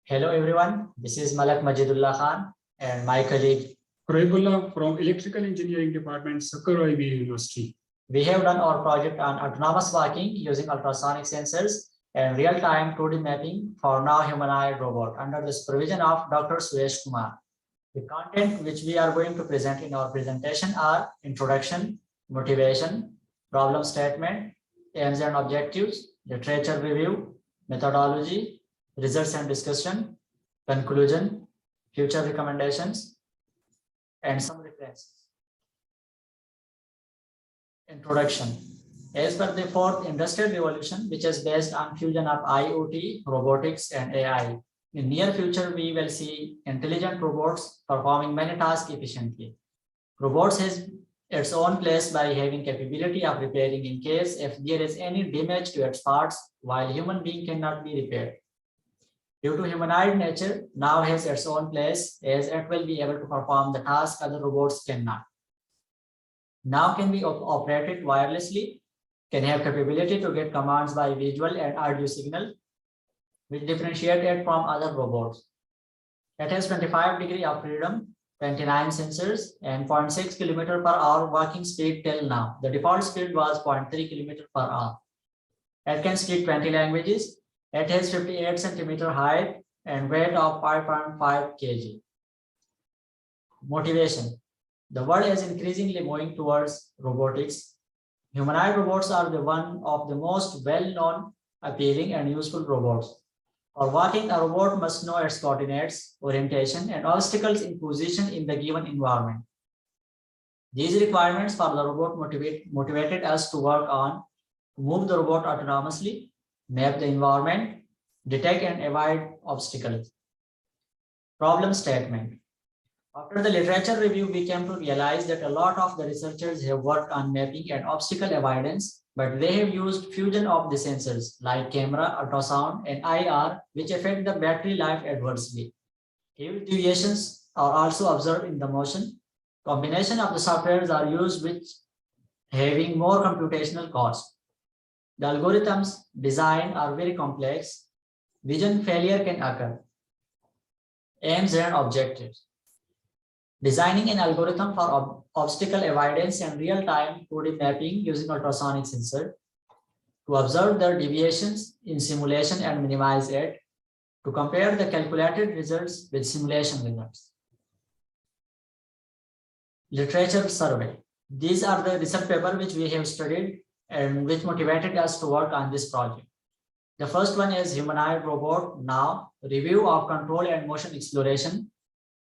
Hello everyone, this is Malak Majidullah Khan and my colleague Roibullah from Electrical Engineering Department, Sakkar IB University. We have done our project on autonomous walking using ultrasonic sensors and real-time 2D mapping for now humanoid robot under the supervision of Dr. Suresh Kumar. The content which we are going to present in our presentation are introduction, motivation, problem statement, aims and objectives, literature review, methodology, results and discussion, conclusion, future recommendations, and some references. Introduction. As per the fourth industrial revolution, which is based on fusion of IoT, robotics, and AI, in near future, we will see intelligent robots performing many tasks efficiently. Robots has its own place by having capability of repairing in case if there is any damage to its parts, while human being cannot be repaired. Due to humanoid nature, now has its own place as it will be able to perform the task other robots cannot. Now can be operated wirelessly, can have capability to get commands by visual and audio signal, which differentiate it from other robots. It has 25 degrees of freedom, 29 sensors, and 0.6 km per hour walking speed till now. The default speed was 0.3 km per hour. It can speak 20 languages. It has 58 centimeter height and weight of 5.5 kg. Motivation. The world is increasingly moving towards robotics. Humanoid robots are one of the most well-known, appealing, and useful robots. For walking, a robot must know its coordinates, orientation, and obstacles in position in the given environment. These requirements for the robot motivated us to work on move the robot autonomously, map the environment, detect and avoid obstacles. Problem statement. After the literature review, we came to realize that a lot of the researchers have worked on mapping and obstacle avoidance, but they have used fusion of the sensors like camera, ultrasound, and IR, which affect the battery life adversely. Huge deviations are also observed in the motion. Combination of the softwares are used which having more computational cost. The algorithms designed are very complex. Vision failure can occur. Aims and objectives. Designing an algorithm for obstacle avoidance and real-time 2D mapping using ultrasonic sensor to observe the deviations in simulation and minimize it, to compare the calculated results with simulation results. Literature survey. These are the research papers which we have studied and which motivated us to work on this project. The first one is Humanoid Robot Now, Review of Control and Motion Exploration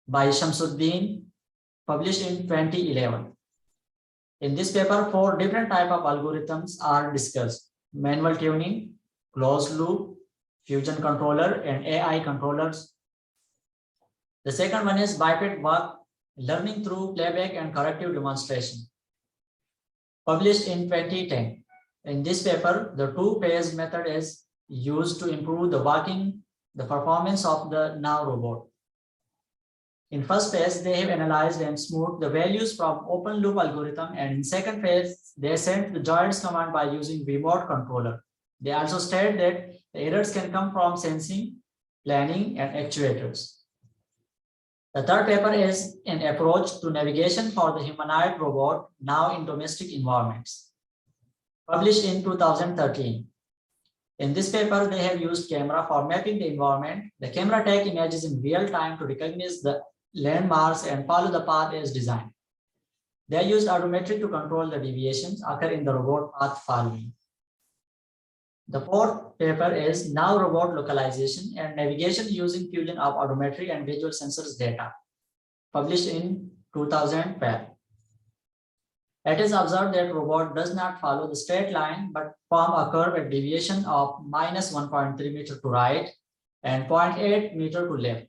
by Shamsuddin, published in 2011. In this paper, 4 different types of algorithms are discussed: manual tuning, closed loop, fusion controller, and AI controllers. The second one is biped walk, learning through playback and corrective demonstration, published in 2010. In this paper, the two-phase method is used to improve the performance of the Now robot. In first phase, they have analyzed and smoothed the values from open loop algorithm, and in second phase, they sent the joints command by using remote controller. They also state that the errors can come from sensing, planning, and actuators. The third paper is an approach to navigation for the humanoid robot now in domestic environments, published in 2013. In this paper, they have used camera for mapping the environment. The camera takes images in real time to recognize the landmarks and follow the path as designed. They used odometry to control the deviations occur in the robot path following. The fourth paper is Now Robot Localization and Navigation using fusion of odometry and visual sensors data, published in 2012. It is observed that robot does not follow the straight line but form a curve at deviation of -1.3 meter to right and 0.8 meter to left.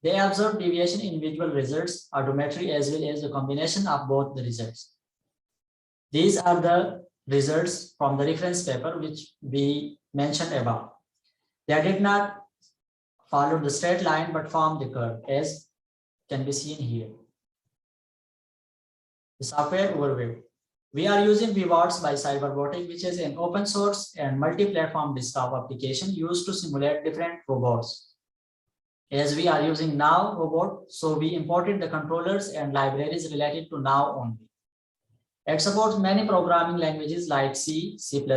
They observe deviation in visual results, odometry, as well as the combination of both the results. These are the results from the reference paper which we mentioned above. They did not follow the straight line but form the curve, as can be seen here. The software overview. We are using ViVots by Cyberbotic, which is an open source and multi-platform desktop application used to simulate different robots. As we are using Now robot, so we imported the controllers and libraries related to Now only. It supports many programming languages like C, C++,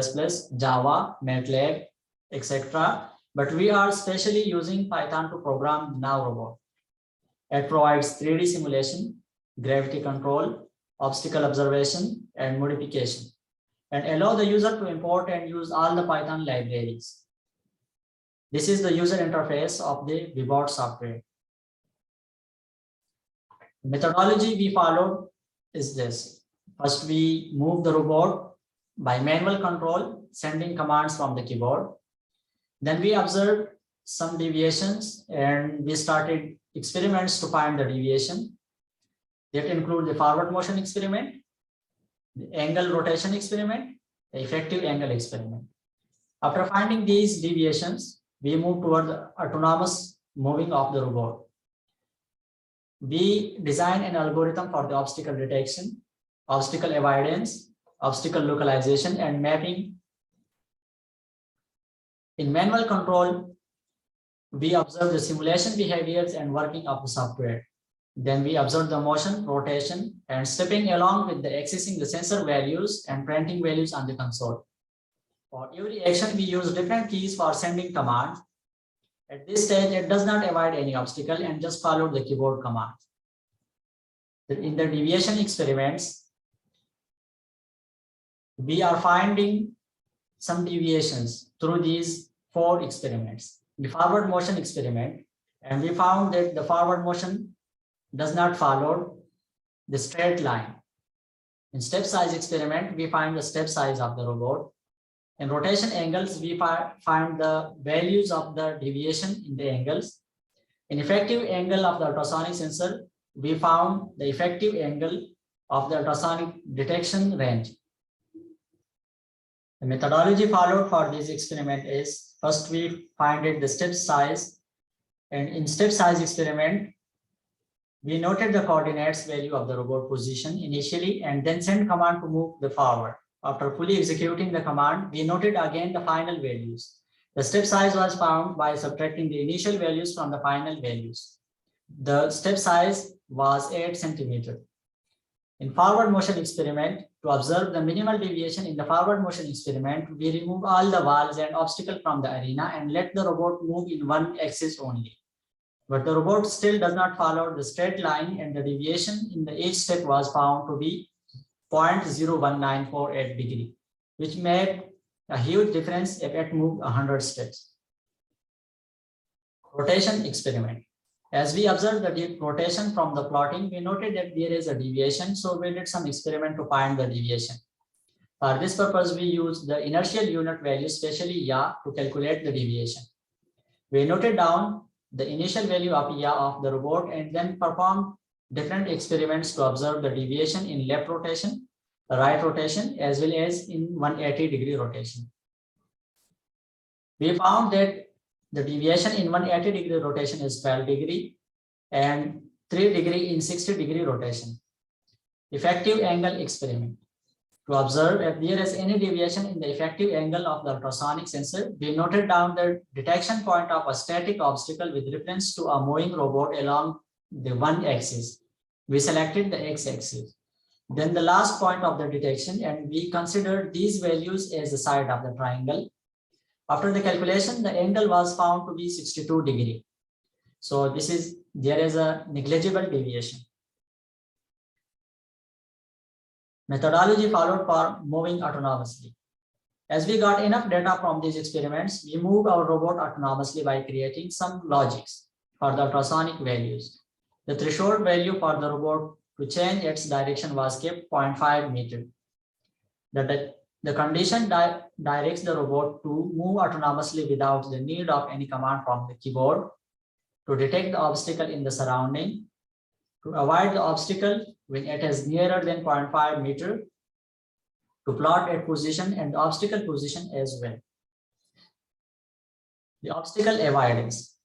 Java, MATLAB, etc. But we are specially using Python to program Now robot. It provides 3D simulation, gravity control, obstacle observation, and modification, and allow the user to import and use all the Python libraries. This is the user interface of the Vbot software. The methodology we followed is this. First, we move the robot by manual control, sending commands from the keyboard. Then we observed some deviations and we started experiments to find the deviation. That include the forward motion experiment, the angle rotation experiment, the effective angle experiment. After finding these deviations, we move toward the autonomous moving of the robot. We design an algorithm for the obstacle detection, obstacle avoidance, obstacle localization, and mapping. In manual control, we observe the simulation behaviors and working of the software. Then we observe the motion, rotation, and stepping along with the accessing the sensor values and printing values on the console. For every action, we use different keys for sending commands. At this stage, it does not avoid any obstacle and just follow the keyboard command. In the deviation experiments, we are finding some deviations through these 4 experiments. The forward motion experiment, and we found that the forward motion does not follow the straight line. In step size experiment, we find the step size of the robot. In rotation angles, we find the values of the deviation in the angles. In effective angle of the ultrasonic sensor, we found the effective angle of the ultrasonic detection range. The methodology followed for this experiment is, first we find the step size, and in step size experiment, we noted the coordinates value of the robot position initially and then send command to move the forward. After fully executing the command, we noted again the final values. The step size was found by subtracting the initial values from the final values. The step size was 8 centimeters. In forward motion experiment, to observe the minimal deviation in the forward motion experiment, we remove all the walls and obstacles from the arena and let the robot move in one axis only. But the robot still does not follow the straight line, and the deviation in each step was found to be 0.01948 degree, which made a huge difference if it moved 100 steps. Rotation experiment. As we observed the rotation from the plotting, we noted that there is a deviation, so we did some experiment to find the deviation. For this purpose, we used the inertial unit value, especially Ya, to calculate the deviation. We noted down the initial value of Ya of the robot and then performed different experiments to observe the deviation in left rotation, right rotation, as well as in 180-degree rotation. We found that the deviation in 180-degree rotation is 12 degree and 3 degree in 60-degree rotation. Effective angle experiment. To observe if there is any deviation in the effective angle of the ultrasonic sensor, we noted down the detection point of a static obstacle with reference to a moving robot along the one axis. We selected the x-axis. Then the last point of the detection, and we considered these values as the side of the triangle. After the calculation, the angle was found to be 62 degree. So there is a negligible deviation. Methodology followed for moving autonomously. As we got enough data from these experiments, we moved our robot autonomously by creating some logics for the ultrasonic values. The threshold value for the robot to change its direction was kept 0.5 meter. The condition directs the robot to move autonomously without the need of any command from the keyboard, to detect the obstacle in the surrounding, to avoid the obstacle when it is nearer than 0.5 meter, to plot its position and the obstacle position as well. The obstacle avoidance.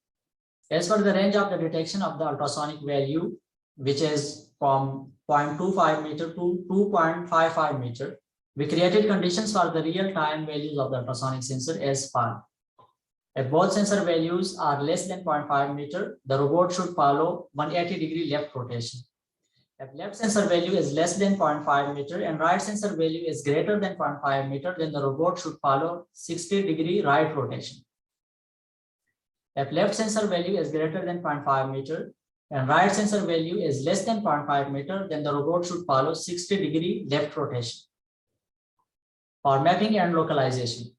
As per the range of the detection of the ultrasonic value, which is from 0.25 meter to 2.55 meter, we created conditions for the real-time values of the ultrasonic sensor as follows. If both sensor values are less than 0.5 meter, the robot should follow 180-degree left rotation. If left sensor value is less than 0.5 meter and right sensor value is greater than 0.5 meter, then the robot should follow 60-degree right rotation. If left sensor value is greater than 0.5 meter and right sensor value is less than 0.5 meter, then the robot should follow 60-degree left rotation. For mapping and localization,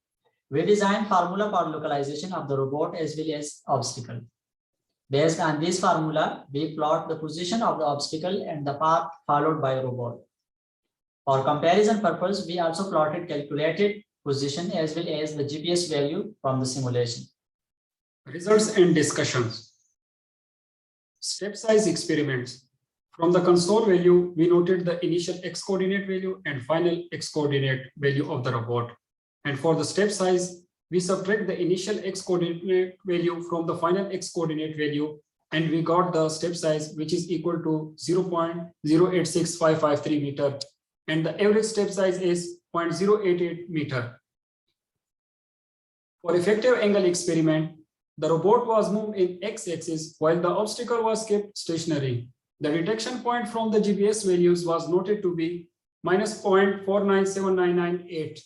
we design formula for localization of the robot as well as obstacle. Based on this formula, we plot the position of the obstacle and the path followed by a robot. For comparison purpose, we also plotted calculated position as well as the GPS value from the simulation. Results and discussions. Step size experiments. From the console value, we noted the initial X coordinate value and final X coordinate value of the robot. And for the step size, we subtract the initial X coordinate value from the final X coordinate value, and we got the step size, which is equal to 0.086553 meter. And the average step size is 0.088 meter. For effective angle experiment, the robot was moved in X-axis while the obstacle was kept stationary. The detection point from the GPS values was noted to be -0.497998,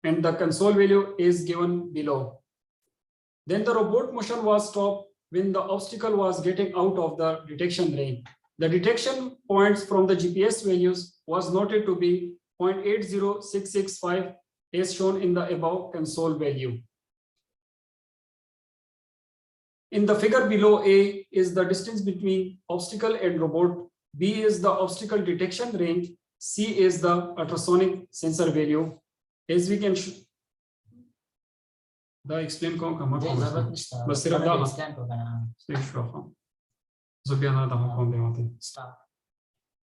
and the console value is given below. Then the robot motion was stopped when the obstacle was getting out of the detection range. The detection points from the GPS values was noted to be 0.80665 as shown in the above console value. In the figure below, A is the distance between obstacle and robot, B is the obstacle detection range, C is the ultrasonic sensor value. As we can explain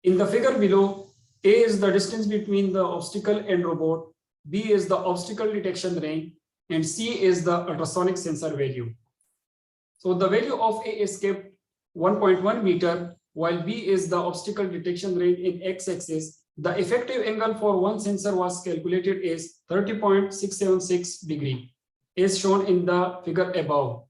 in the figure below, A is the distance between the obstacle and robot, B is the obstacle detection range, and C is the ultrasonic sensor value. So the value of A is kept 1.1 meter, while B is the obstacle detection range in X-axis. The effective angle for one sensor was calculated as 30.676 degree, as shown in the figure above.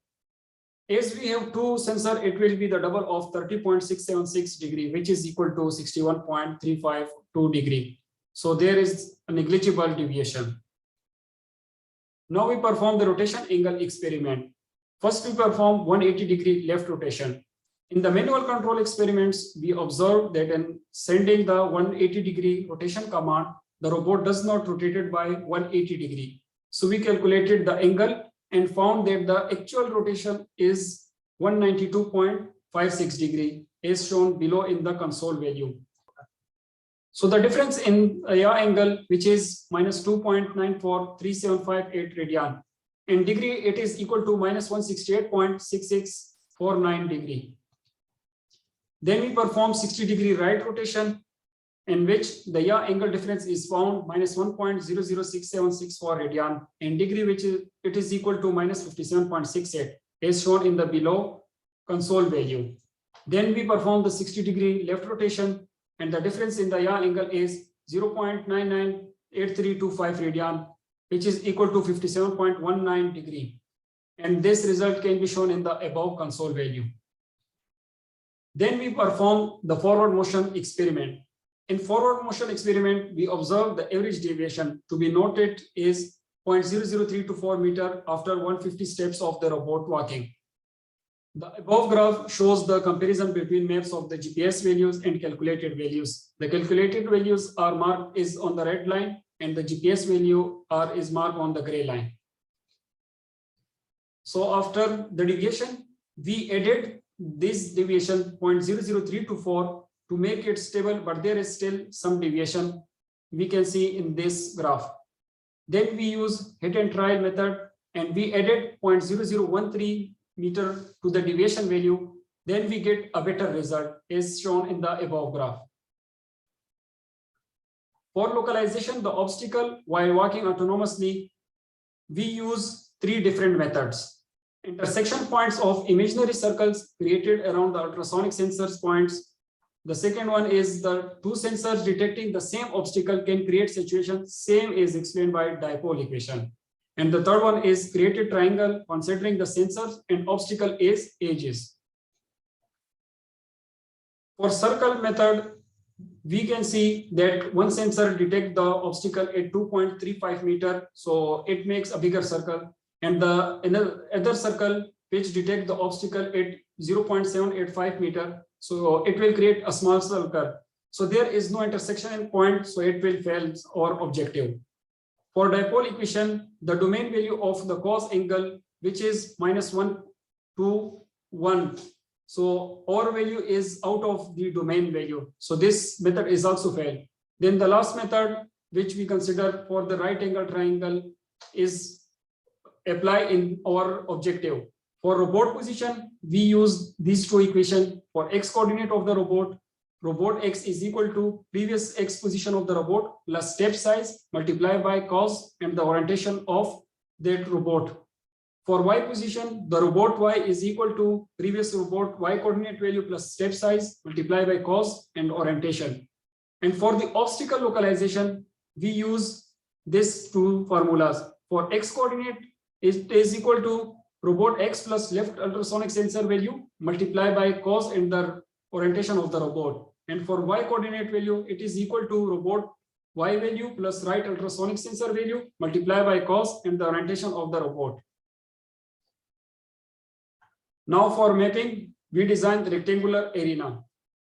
As we have two sensors, it will be the double of 30.676 degree, which is equal to 61.352 degree. So there is a negligible deviation. Now we perform the rotation angle experiment. First, we perform 180-degree left rotation. In the manual control experiments, we observed that in sending the 180-degree rotation command, the robot does not rotate it by 180 degree. So we calculated the angle and found that the actual rotation is 192.56 degree, as shown below in the console value. So the difference in yaw angle, which is -2.94378 radian, in degree, it is equal to -168.6649 degree. Then we perform 60-degree right rotation, in which the yaw angle difference is found -1.006764 radian, in degree, which is it is equal to -57.68, as shown in the below console value. Then we perform the 60-degree left rotation, and the difference in the yaw angle is 0.998325 radian, which is equal to 57.19 degree. And this result can be shown in the above console value. Then we perform the forward motion experiment. In forward motion experiment, we observe the average deviation to be noted is 0.00324 meter after 150 steps of the robot walking. The above graph shows the comparison between maps of the GPS values and calculated values. The calculated values are marked is on the red line, and the GPS value is marked on the gray line. So after the deviation, we added this deviation 0.00324 to make it stable, but there is still some deviation we can see in this graph. Then we use hit and trial method, and we added 0.0013 meter to the deviation value. Then we get a better result as shown in the above graph. For localization the obstacle while walking autonomously, we use three different methods. Intersection points of imaginary circles created around the ultrasonic sensors points. The second one is the two sensors detecting the same obstacle can create situation same as explained by dipole equation. And the third one is create a triangle considering the sensors and obstacle as edges. For circle method, we can see that one sensor detect the obstacle at 2.35 meter, so it makes a bigger circle, and the other circle which detect the obstacle at 0.785 meter, so it will create a small circle. So there is no intersection in point, so it will fail our objective. For dipole equation, the domain value of the cos angle, which is -1 to 1. So our value is out of the domain value. So this method is also failed. Then the last method, which we consider for the right angle triangle, is apply in our objective. For robot position, we use these two equations. For x coordinate of the robot x is equal to previous x position of the robot plus step size multiplied by cos and the orientation of that robot. For y position, the robot y is equal to previous robot y coordinate value plus step size multiplied by cos and orientation. And for the obstacle localization, we use these two formulas. For x coordinate, it is equal to robot x plus left ultrasonic sensor value multiplied by cos and the orientation of the robot. And for y coordinate value, it is equal to robot y value plus right ultrasonic sensor value multiplied by cos and the orientation of the robot. Now for mapping, we design the rectangular arena.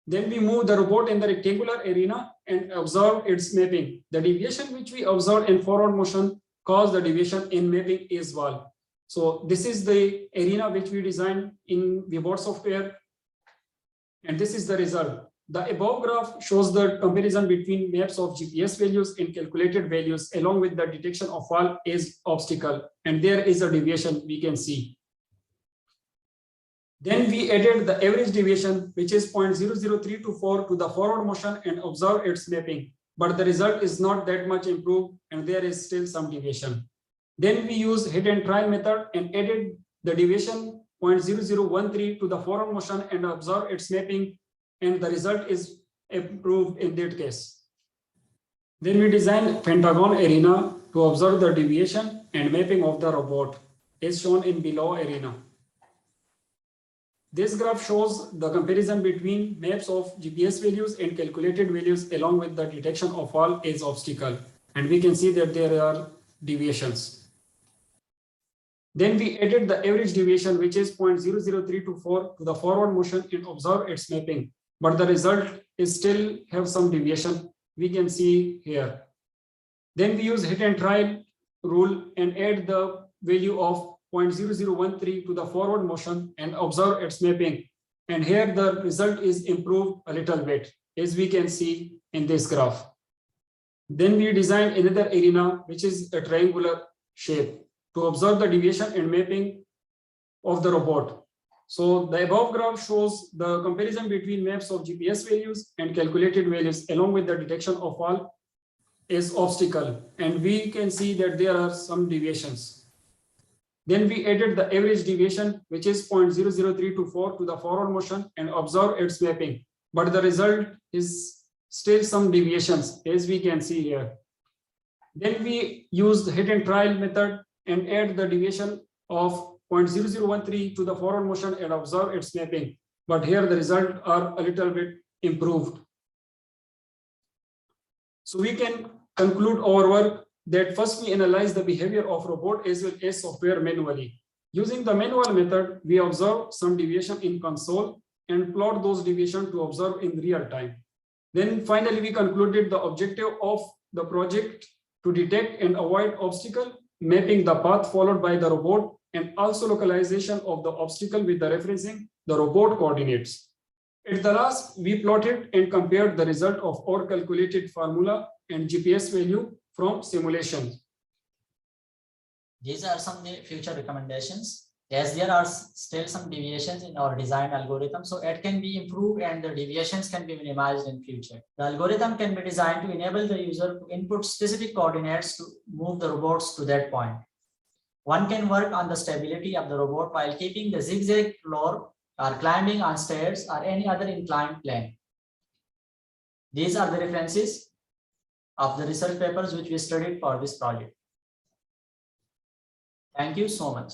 Then we move the robot in the rectangular arena and observe its mapping. The deviation which we observe in forward motion cause the deviation in mapping as well. So this is the arena which we designed in VBOT software. And this is the result. The above graph shows the comparison between maps of GPS values and calculated values along with the detection of fall as obstacle. And there is a deviation we can see. Then we added the average deviation, which is 0.00324 to the forward motion and observe its mapping. But the result is not that much improved and there is still some deviation. Then we use hit and try method and added the deviation 0.0013 to the forward motion and observe its mapping, and the result is improved in that case. Then we design pentagon arena to observe the deviation and mapping of the robot as shown in below arena. This graph shows the comparison between maps of GPS values and calculated values along with the detection of fall as obstacle. And we can see that there are deviations. Then we added the average deviation, which is 0.00324 to the forward motion and observe its mapping. But the result is still have some deviation. We can see here. Then we use hit and try rule and add the value of 0.0013 to the forward motion and observe its mapping. And here the result is improved a little bit, as we can see in this graph. Then we design another arena, which is a triangular shape, to observe the deviation and mapping of the robot. So the above graph shows the comparison between maps of GPS values and calculated values along with the detection of fall as obstacle. And we can see that there are some deviations. Then we added the average deviation, which is 0.00324 to the forward motion and observe its mapping. But the result is still some deviations, as we can see here. Then we use the hit and trial method and add the deviation of 0.0013 to the forward motion and observe its mapping. But here the results are a little bit improved. So we can conclude our work that first we analyze the behavior of robot as well as software manually. Using the manual method, we observe some deviation in console and plot those deviations to observe in real time. Then finally, we concluded the objective of the project to detect and avoid obstacle, mapping the path followed by the robot, and also localization of the obstacle with the referencing the robot coordinates. At the last, we plotted and compared the result of our calculated formula and GPS value from simulation. These are some future recommendations. As there are still some deviations in our design algorithm, so it can be improved and the deviations can be minimized in future. The algorithm can be designed to enable the user to input specific coordinates to move the robots to that point. One can work on the stability of the robot while keeping the zigzag floor or climbing on stairs or any other inclined plane. These are the references of the research papers which we studied for this project. Thank you so much.